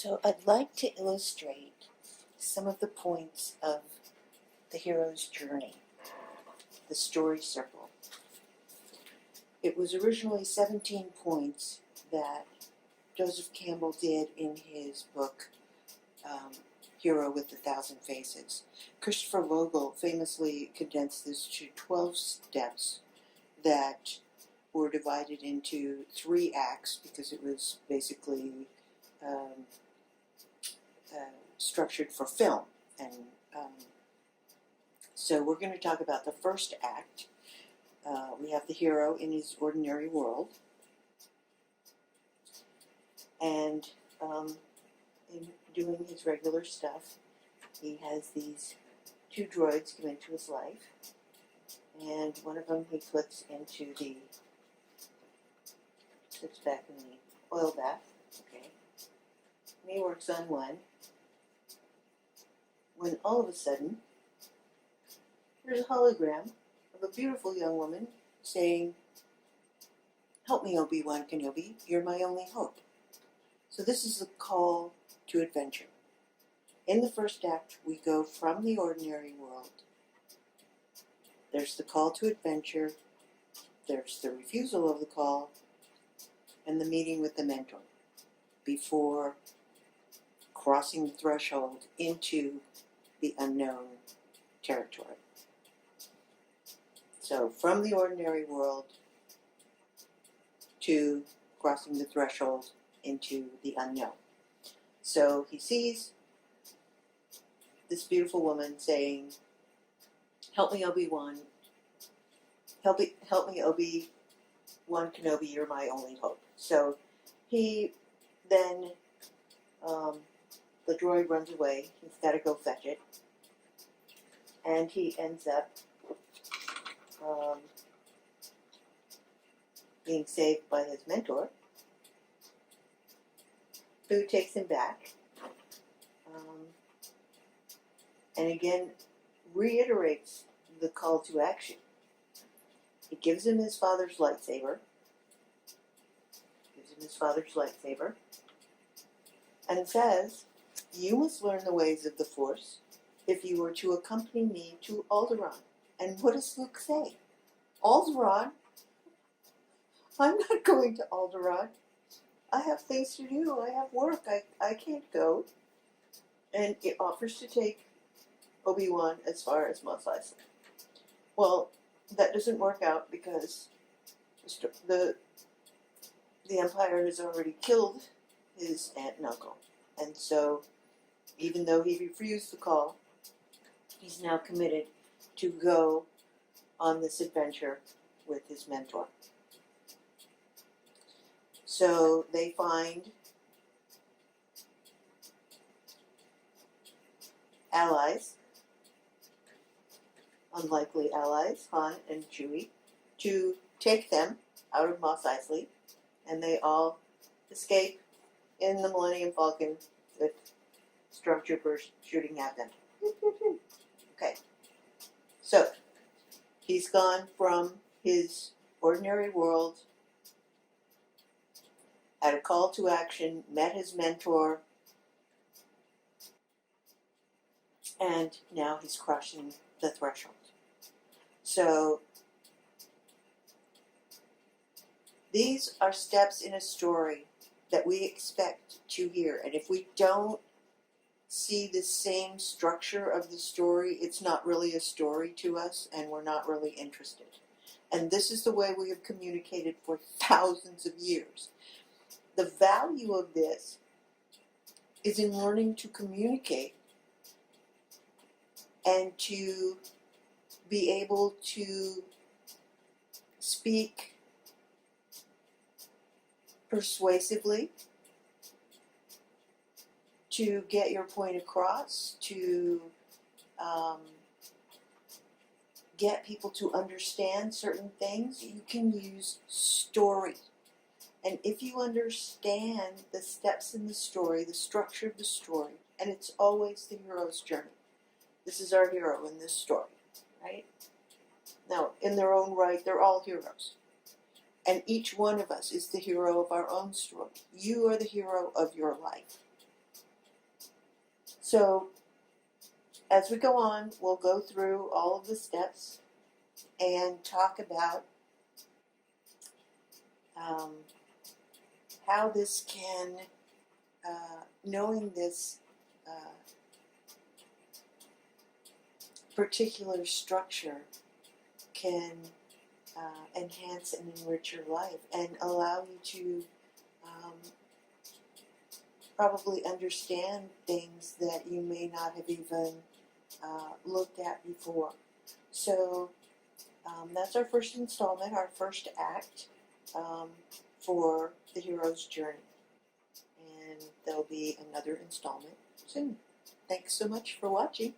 So I'd like to illustrate some of the points of the hero's journey, the story circle. It was originally 17 points that Joseph Campbell did in his book, Hero with a Thousand Faces. Christopher Vogel famously condensed this to 12 steps that were divided into 3 acts because it was basically structured for film. And so we're going to talk about the first act. We have the hero in his ordinary world, and in doing his regular stuff, he has these 2 droids come into his life, and one of them he puts back in the oil bath, okay, and he works on one, when all of a sudden, there's a hologram of a beautiful young woman saying, "Help me, Obi-Wan Kenobi, you're my only hope." So this is a call to adventure. In the first act, we go from the ordinary world. There's the call to adventure, there's the refusal of the call, and the meeting with the mentor before crossing the threshold into the unknown territory. So from the ordinary world to crossing the threshold into the unknown. So he sees this beautiful woman saying, "Help me, Obi-Wan. Help me, Obi-Wan Kenobi, you're my only hope." So he then, the droid runs away. He's got to go fetch it. And he ends up being saved by his mentor, who takes him back, and again reiterates the call to action. He gives him his father's lightsaber, and says, "You must learn the ways of the Force if you were to accompany me to Alderaan." And what does Luke say? "Alderaan? I'm not going to Alderaan. I have things to do. I have work. I can't go." And it offers to take Obi-Wan as far as Mos Eisley. Well, that doesn't work out because the Empire has already killed his aunt and uncle. And so, even though he refused the call, he's now committed to go on this adventure with his mentor. So they find allies, unlikely allies, Han and Chewie, to take them out of Mos Eisley, and they all escape in the Millennium Falcon with stormtroopers shooting at them. Okay, so he's gone from his ordinary world, had a call to action, met his mentor, and now he's crossing the threshold. So these are steps in a story that we expect to hear, and if we don't see the same structure of the story, it's not really a story to us, and we're not really interested. And this is the way we have communicated for thousands of years. The value of this is in learning to communicate and to be able to speak persuasively, to get your point across, to get people to understand certain things. You can use story. And if you understand the steps in the story, the structure of the story, and it's always the hero's journey. This is our hero in this story, right? Now, in their own right, they're all heroes. And each one of us is the hero of our own story. You are the hero of your life. So as we go on, we'll go through all of the steps and talk about how this can, knowing this particular structure can enhance and enrich your life and allow you to probably understand things that you may not have even looked at before. So that's our first installment, our first act for the hero's journey. And there'll be another installment soon. Thanks so much for watching.